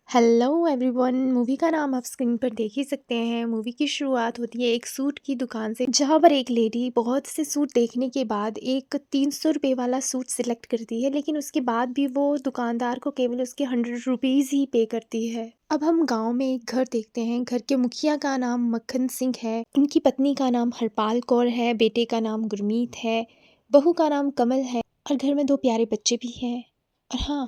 Hello everyone. Movie का नाम आप स्क्रीन पर देख ही सकते हैं। मूवी की शुरुआत होती है एक सूट की दुकान से, जहां पर एक लेडी बहुत से सूट देखने के बाद एक 300 रुपये वाला सूट सिलेक्ट करती है, लेकिन उसके बाद भी वो दुकानदार को केवल उसके 100 रुपीज़ ही पे करती है। अब हम गांव में एक घर देखते हैं। घर के मुखिया का नाम मक्खन सिंह है, उनकी पत्नी का नाम हरपाल कौर है, बेटे का नाम गुरमीत है, बहू का नाम कमल है और घर में 2 प्यारे बच्चे भी हैं। और हाँ,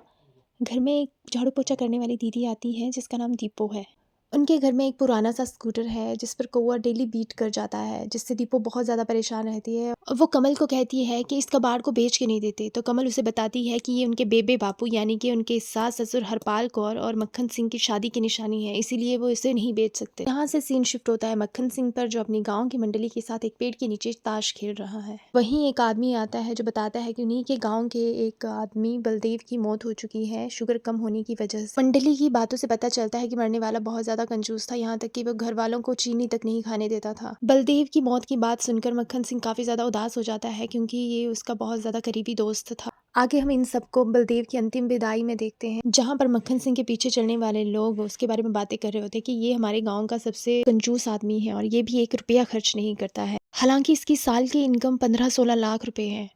घर में एक झाड़ू पोछा करने वाली दीदी आती है जिसका नाम दीपो है। उनके घर में एक पुराना सा स्कूटर है जिस पर कौवा डेली बीट कर जाता है, जिससे दीपो बहुत ज़्यादा परेशान रहती है। और वो कमल को कहती है कि इस कबाड़ को बेच के नहीं देते, तो कमल उसे बताती है कि ये उनके बेबे बापू यानी कि उनके सास ससुर हरपाल कौर और मक्खन सिंह की शादी की निशानी है, इसीलिए वो इसे नहीं बेच सकते। यहाँ से सीन शिफ्ट होता है मक्खन सिंह पर, जो अपनी गाँव की मंडली के साथ एक पेड़ के नीचे ताश खेल रहा है। वहीं एक आदमी आता है जो बताता है कि उन्हीं के गाँव के एक आदमी बलदेव की मौत हो चुकी है शुगर कम होने की वजह से। मंडली की बातों से पता चलता है कि मरने वाला बहुत ज्यादा कंजूस था, यहाँ तक कि वो घर वालों को चीनी तक नहीं खाने देता था। बलदेव की मौत की बात सुनकर मक्खन सिंह काफी ज्यादा उदास हो जाता है, क्योंकि ये उसका बहुत ज्यादा करीबी दोस्त था। आगे हम इन सबको बलदेव की अंतिम विदाई में देखते हैं, जहां पर मक्खन सिंह के पीछे चलने वाले लोग उसके बारे में बातें कर रहे होते हैं कि ये हमारे गांव का सबसे कंजूस आदमी है और ये भी 1 रुपया खर्च नहीं करता है। हालांकि इसकी साल की इनकम 15-16 लाख रुपए है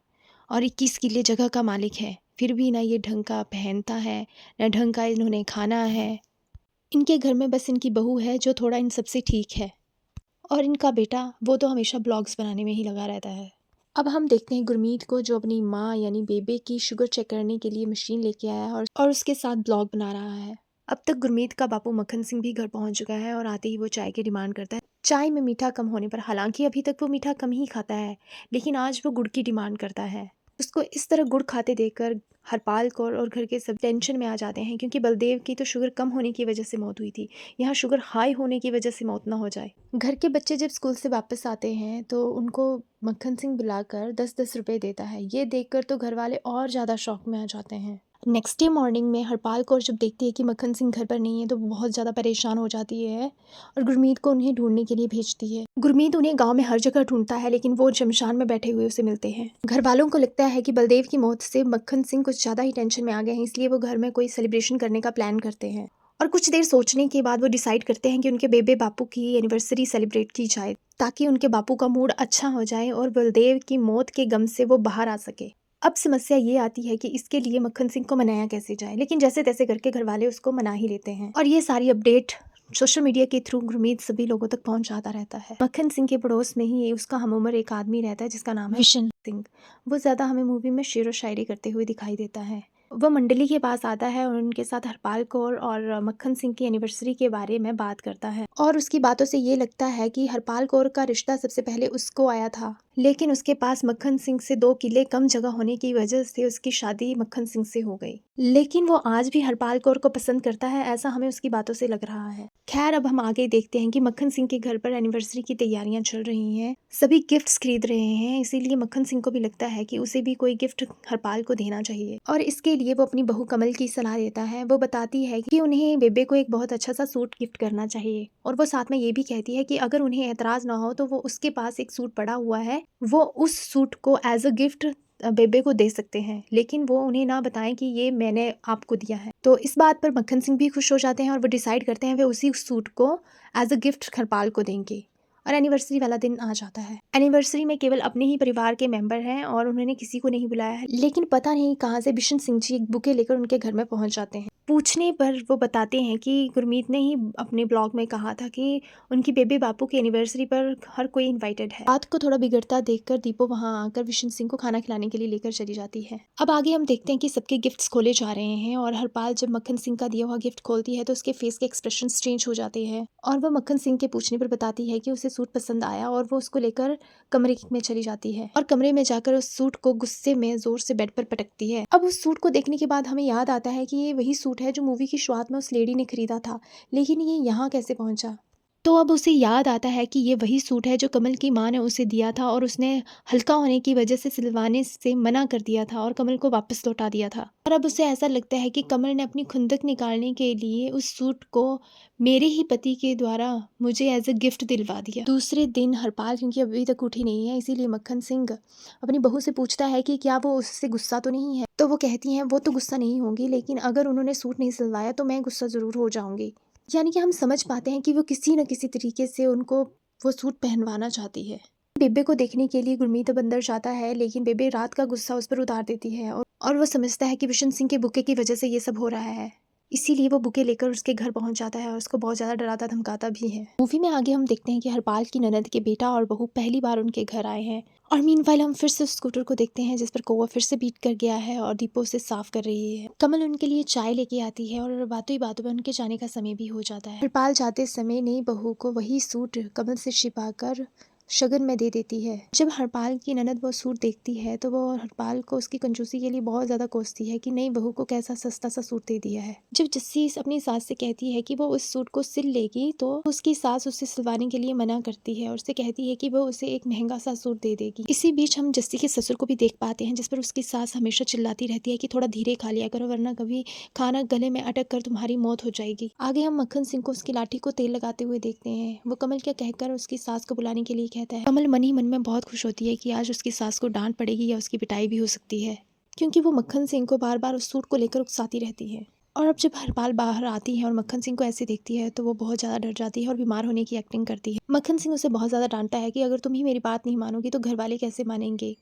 और 21 किले जगह का मालिक है, फिर भी ना ये ढंग का पहनता है, ना ढंग का इन्होंने खाना है। इनके घर में बस इनकी बहू है जो थोड़ा इन सबसे ठीक है, और इनका बेटा वो तो हमेशा ब्लॉग्स बनाने में ही लगा रहता है। अब हम देखते हैं गुरमीत को, जो अपनी माँ यानी बेबे की शुगर चेक करने के लिए मशीन लेके आया है और उसके साथ ब्लॉग बना रहा है। अब तक गुरमीत का बापू मक्खन सिंह भी घर पहुंच चुका है और आते ही वो चाय की डिमांड करता है। चाय में मीठा कम होने पर, हालांकि अभी तक वो मीठा कम ही खाता है, लेकिन आज वो गुड़ की डिमांड करता है। उसको इस तरह गुड़ खाते देखकर हरपाल कौर और घर के सब टेंशन में आ जाते हैं, क्योंकि बलदेव की तो शुगर कम होने की वजह से मौत हुई थी, यहाँ शुगर हाई होने की वजह से मौत ना हो जाए। घर के बच्चे जब स्कूल से वापस आते हैं तो उनको मक्खन सिंह बुलाकर 10-10 रुपए देता है। ये देखकर तो घर वाले और ज़्यादा शौक में आ जाते हैं। नेक्स्ट डे मॉर्निंग में हरपाल कौर जब देखती है कि मक्खन सिंह घर पर नहीं है तो बहुत ज़्यादा परेशान हो जाती है और गुरमीत को उन्हें ढूंढने के लिए भेजती है। गुरमीत उन्हें गांव में हर जगह ढूंढता है, लेकिन वो शमशान में बैठे हुए उसे मिलते हैं। घर वालों को लगता है कि बलदेव की मौत से मक्खन सिंह कुछ ज़्यादा ही टेंशन में आ गए हैं, इसलिए वो घर में कोई सेलिब्रेशन करने का प्लान करते हैं। और कुछ देर सोचने के बाद वो डिसाइड करते हैं कि उनके बेबे बापू की एनिवर्सरी सेलिब्रेट की जाए, ताकि उनके बापू का मूड अच्छा हो जाए और बलदेव की मौत के गम से वो बाहर आ सके। अब समस्या ये आती है कि इसके लिए मक्खन सिंह को मनाया कैसे जाए, लेकिन जैसे तैसे करके घर वाले उसको मना ही लेते हैं और ये सारी अपडेट सोशल मीडिया के थ्रू गुरमीत सभी लोगों तक पहुंचाता रहता है। मक्खन सिंह के पड़ोस में ही उसका हमउम्र एक आदमी रहता है जिसका नाम है विशन सिंह। वो ज्यादा हमें मूवी में शेर व शायरी करते हुए दिखाई देता है। वो मंडली के पास आता है और उनके साथ हरपाल कौर और मक्खन सिंह की एनिवर्सरी के बारे में बात करता है, और उसकी बातों से ये लगता है कि हरपाल कौर का रिश्ता सबसे पहले उसको आया था, लेकिन उसके पास मक्खन सिंह से 2 किले कम जगह होने की वजह से उसकी शादी मक्खन सिंह से हो गई। लेकिन वो आज भी हरपाल कौर को पसंद करता है, ऐसा हमें उसकी बातों से लग रहा है। खैर, अब हम आगे देखते हैं कि मक्खन सिंह के घर पर एनिवर्सरी की तैयारियां चल रही हैं, सभी गिफ्ट्स खरीद रहे हैं, इसीलिए मक्खन सिंह को भी लगता है कि उसे भी कोई गिफ्ट हरपाल को देना चाहिए, और इसके लिए वो अपनी बहू कमल की सलाह देता है। वो बताती है कि उन्हें बेबे को एक बहुत अच्छा सा सूट गिफ्ट करना चाहिए, और वो साथ में ये भी कहती है कि अगर उन्हें एतराज ना हो तो वो उसके पास एक सूट पड़ा हुआ है, वो उस सूट को एज अ गिफ्ट बेबे को दे सकते हैं, लेकिन वो उन्हें ना बताएं कि ये मैंने आपको दिया है। तो इस बात पर मक्खन सिंह भी खुश हो जाते हैं और वो डिसाइड करते हैं वे उसी सूट को एज अ गिफ्ट हरपाल को देंगे। और एनिवर्सरी वाला दिन आ जाता है। एनिवर्सरी में केवल अपने ही परिवार के मेंबर हैं और उन्होंने किसी को नहीं बुलाया है, लेकिन पता नहीं कहाँ से बिशन सिंह जी एक बुके लेकर उनके घर में पहुंच जाते हैं। पूछने पर वो बताते हैं कि गुरमीत ने ही अपने ब्लॉग में कहा था कि उनकी बेबे बापू की एनिवर्सरी पर हर कोई इनवाइटेड है। बात को थोड़ा बिगड़ता देखकर दीपो वहां आकर बिशन सिंह को खाना खिलाने के लिए लेकर चली जाती है। अब आगे हम देखते हैं कि सबके गिफ्ट्स खोले जा रहे हैं, और हरपाल जब मक्खन सिंह का दिया हुआ गिफ्ट खोलती है तो उसके फेस के एक्सप्रेशन चेंज हो जाते हैं, और वो मक्खन सिंह के पूछने पर बताती है कि उसे सूट पसंद आया, और वो उसको लेकर कमरे में चली जाती है और कमरे में जाकर उस सूट को गुस्से में जोर से बेड पर पटकती है। अब उस सूट को देखने के बाद हमें याद आता है कि ये वही सूट है जो मूवी की शुरुआत में उस लेडी ने खरीदा था, लेकिन ये यहाँ कैसे पहुंचा। तो अब उसे याद आता है कि ये वही सूट है जो कमल की माँ ने उसे दिया था और उसने हल्का होने की वजह से सिलवाने से मना कर दिया था और कमल को वापस लौटा दिया था। और अब उसे ऐसा लगता है कि कमल ने अपनी खुंदक निकालने के लिए उस सूट को मेरे ही पति के द्वारा मुझे एज अ गिफ्ट दिलवा दिया। दूसरे दिन हरपाल, क्योंकि अभी तक उठी नहीं है, इसीलिए मक्खन सिंह अपनी बहू से पूछता है कि क्या वो उससे गुस्सा तो नहीं है। तो वो कहती हैं वो तो गुस्सा नहीं होंगी, लेकिन अगर उन्होंने सूट नहीं सिलवाया तो मैं गुस्सा ज़रूर हो जाऊंगी। यानी कि हम समझ पाते हैं कि वो किसी न किसी तरीके से उनको वो सूट पहनवाना चाहती है। बेबे को देखने के लिए गुरमीत अब अंदर जाता है, लेकिन बेबे रात का गुस्सा उस पर उतार देती है और वो समझता है कि बिशन सिंह के बुके की वजह से ये सब हो रहा है। इसीलिए वो बुके लेकर उसके घर पहुंच जाता है और उसको बहुत ज़्यादा डराता धमकाता भी है। मूवी में आगे हम देखते हैं कि हरपाल की ननद के बेटा और बहू पहली बार उनके घर आए हैं और मीनवाइल हम फिर से उस स्कूटर को देखते हैं जिस पर कौवा फिर से बीट कर गया है और दीपो उसे साफ कर रही है। कमल उनके लिए चाय लेके आती है और बातों ही बातों में उनके जाने का समय भी हो जाता है। हरपाल जाते समय नई बहू को वही सूट कमल से छिपाकर शगन में दे देती है। जब हरपाल की ननद वो सूट देखती है तो वो हरपाल को उसकी कंजूसी के लिए बहुत ज़्यादा कोसती है कि नई बहू को कैसा सस्ता सा सूट दे दिया है। जब जस्सी अपनी सास से कहती है कि वो उस सूट को सिल लेगी तो उसकी सास उसे सिलवाने के लिए मना करती है और उससे कहती है कि वो उसे एक महंगा सा सूट दे देगी। इसी बीच हम जस्सी के ससुर को भी देख पाते हैं, जिस पर उसकी सास हमेशा चिल्लाती रहती है कि थोड़ा धीरे खा लिया करो वरना कभी खाना गले में अटक कर तुम्हारी मौत हो जाएगी। आगे हम मक्खन सिंह को उसकी लाठी को तेल लगाते हुए देखते हैं। वो कमल क्या कहकर उसकी सास को बुलाने के लिए कहता है। कमल मन ही मन में बहुत खुश होती है कि आज उसकी सास को डांट पड़ेगी या उसकी पिटाई भी हो सकती है, क्योंकि वो मक्खन सिंह को बार बार उस सूट को लेकर उकसाती रहती है। और अब जब हरपाल बाहर आती है और मक्खन सिंह को ऐसे देखती है तो वो बहुत ज़्यादा डर जाती है और बीमार होने की एक्टिंग करती है। मक्खन सिंह उसे बहुत ज़्यादा डांटता है कि अगर तुम ही मेरी बात नहीं मानोगी तो घर वाले कैसे मानेंगे।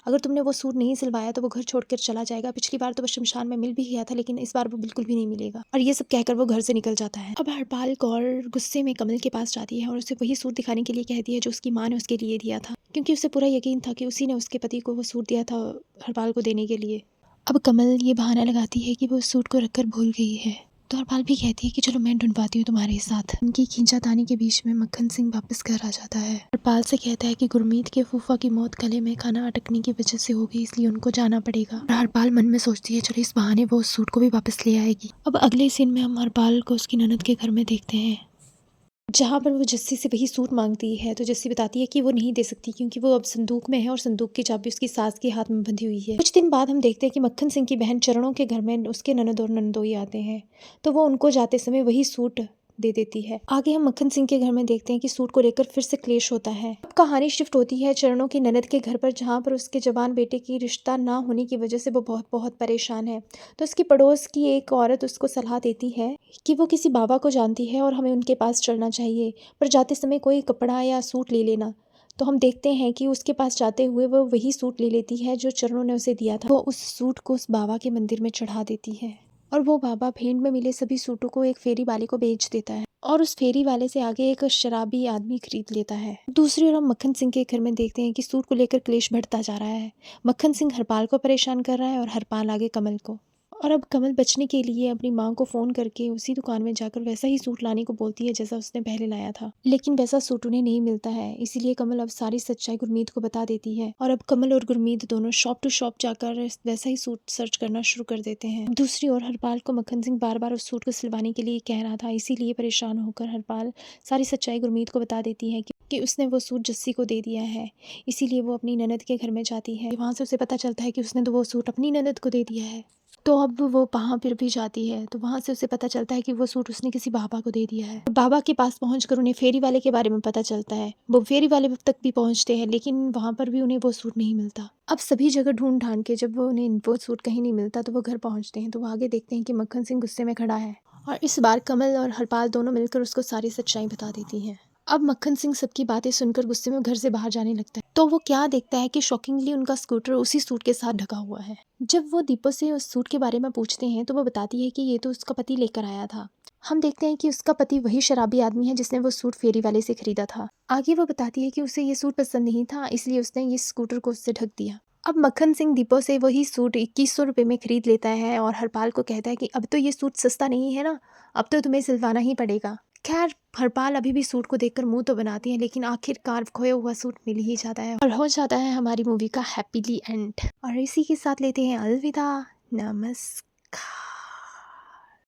अगर तुमने वो सूट नहीं सिलवाया तो वो घर छोड़कर चला जाएगा। पिछली बार तो वो शमशान में मिल भी गया था, लेकिन इस बार वो बिल्कुल भी नहीं मिलेगा। और ये सब कहकर वो घर से निकल जाता है। अब हरपाल कौर गुस्से में कमल के पास जाती है और उसे वही सूट दिखाने के लिए कहती है जो उसकी माँ ने उसके लिए दिया था, क्योंकि उसे पूरा यकीन था कि उसी ने उसके पति को वो सूट दिया था हरपाल को देने के लिए। अब कमल ये बहाना लगाती है कि वो उस सूट को रखकर भूल गई है, तो हरपाल भी कहती है कि चलो मैं ढूंढवाती हूँ तुम्हारे साथ। उनकी खींचातानी के बीच में मक्खन सिंह वापस घर आ जाता है। हरपाल से कहता है कि गुरमीत के फूफा की मौत गले में खाना अटकने की वजह से हो गई, इसलिए उनको जाना पड़ेगा। और हरपाल मन में सोचती है चलो इस बहाने वो उस सूट को भी वापस ले आएगी। अब अगले सीन में हम हरपाल को उसकी ननद के घर में देखते हैं, जहाँ पर वो जस्सी से वही सूट मांगती है तो जस्सी बताती है कि वो नहीं दे सकती क्योंकि वो अब संदूक में है और संदूक की चाबी उसकी सास के हाथ में बंधी हुई है। कुछ दिन बाद हम देखते हैं कि मक्खन सिंह की बहन चरणों के घर में उसके ननद और नंदोई आते हैं, तो वो उनको जाते समय वही सूट दे देती है। आगे हम मक्खन सिंह के घर में देखते हैं कि सूट को लेकर फिर से क्लेश होता है। अब कहानी शिफ्ट होती है चरणों की ननद के घर पर, जहाँ पर उसके जवान बेटे की रिश्ता ना होने की वजह से वो बहुत बहुत परेशान है। तो उसकी पड़ोस की एक औरत उसको सलाह देती है कि वो किसी बाबा को जानती है और हमें उनके पास चलना चाहिए, पर जाते समय कोई कपड़ा या सूट ले लेना। तो हम देखते हैं कि उसके पास जाते हुए वो वही सूट ले लेती है जो चरणों ने उसे दिया था। वो उस सूट को उस बाबा के मंदिर में चढ़ा देती है और वो बाबा भेंट में मिले सभी सूटों को एक फेरी वाले को बेच देता है और उस फेरी वाले से आगे एक शराबी आदमी खरीद लेता है। दूसरी ओर हम मक्खन सिंह के घर में देखते हैं कि सूट को लेकर क्लेश बढ़ता जा रहा है। मक्खन सिंह हरपाल को परेशान कर रहा है और हरपाल आगे कमल को। और अब कमल बचने के लिए अपनी माँ को फ़ोन करके उसी दुकान में जाकर वैसा ही सूट लाने को बोलती है जैसा उसने पहले लाया था, लेकिन वैसा सूट उन्हें नहीं मिलता है। इसीलिए कमल अब सारी सच्चाई गुरमीत को बता देती है और अब कमल और गुरमीत दोनों शॉप टू शॉप जाकर वैसा ही सूट सर्च करना शुरू कर देते हैं। दूसरी ओर हरपाल को मक्खन सिंह बार बार उस सूट को सिलवाने के लिए कह रहा था, इसीलिए परेशान होकर हरपाल सारी सच्चाई गुरमीत को बता देती है कि उसने वो सूट जस्सी को दे दिया है। इसीलिए वो अपनी ननद के घर में जाती है। वहाँ से उसे पता चलता है कि उसने तो वो सूट अपनी ननद को दे दिया है। तो अब वो वहाँ पर भी जाती है तो वहाँ से उसे पता चलता है कि वो सूट उसने किसी बाबा को दे दिया है। बाबा के पास पहुंचकर उन्हें फेरी वाले के बारे में पता चलता है। वो फेरी वाले तक भी पहुंचते हैं, लेकिन वहाँ पर भी उन्हें वो सूट नहीं मिलता। अब सभी जगह ढूंढ ढांड के जब वो उन्हें वो सूट कहीं नहीं मिलता तो वो घर पहुँचते हैं, तो वो आगे देखते हैं कि मक्खन सिंह गुस्से में खड़ा है और इस बार कमल और हरपाल दोनों मिलकर उसको सारी सच्चाई बता देती हैं। अब मक्खन सिंह सबकी बातें सुनकर गुस्से में घर से बाहर जाने लगता है, तो वो क्या देखता है कि शॉकिंगली उनका स्कूटर उसी सूट के साथ ढका हुआ है। जब वो दीपक से उस सूट के बारे में पूछते हैं तो वो बताती है कि ये तो उसका पति लेकर आया था। हम देखते हैं कि उसका पति वही शराबी आदमी है जिसने वो सूट फेरी वाले से खरीदा था। आगे वो बताती है कि उसे ये सूट पसंद नहीं था, इसलिए उसने ये स्कूटर को उससे ढक दिया। अब मक्खन सिंह दीपक से वही सूट 2100 रुपये में खरीद लेता है और हरपाल को कहता है कि अब तो ये सूट सस्ता नहीं है ना, अब तो तुम्हें सिलवाना ही पड़ेगा। खैर हरपाल अभी भी सूट को देखकर मुंह तो बनाती है, लेकिन आखिरकार खोया हुआ सूट मिल ही जाता है और हो जाता है हमारी मूवी का हैप्पीली एंड। और इसी के साथ लेते हैं अलविदा, नमस्कार।